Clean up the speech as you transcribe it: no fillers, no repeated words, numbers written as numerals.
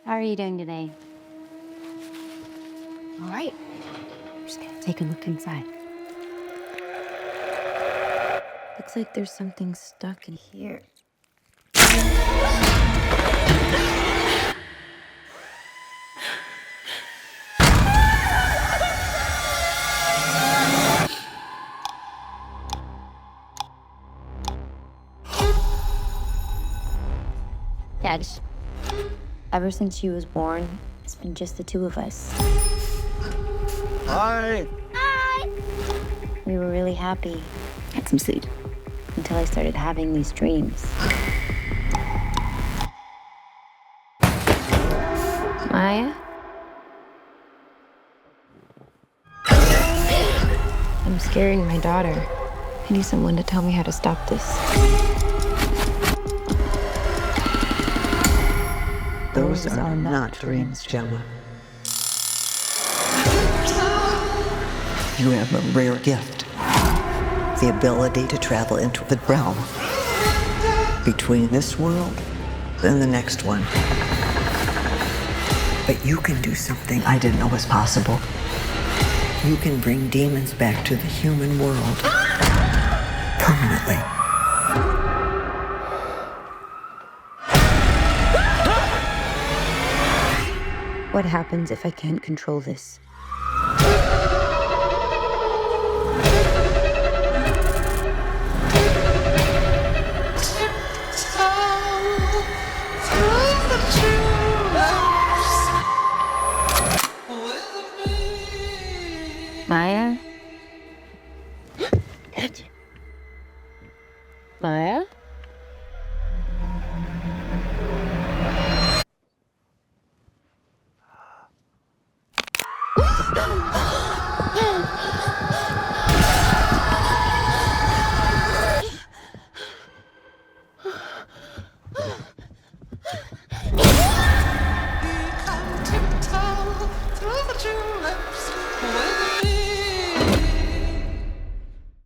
How are you doing today? All right. Just gonna take a look inside. Looks like there's something stuck in here. Yeah, Ever since she was born, it's been just the two of us. Hi. We were really happy had some sleep. until I started having these dreams. Maya? I'm scaring my daughter. I need someone to tell me how to stop this. Those are not dreams, Gemma. You have a rare gift. The ability to travel into the realm between this world and the next one. But you can do something I didn't know was possible. You can bring demons back to the human world permanently. What happens if I can't control this? Maya? Maya?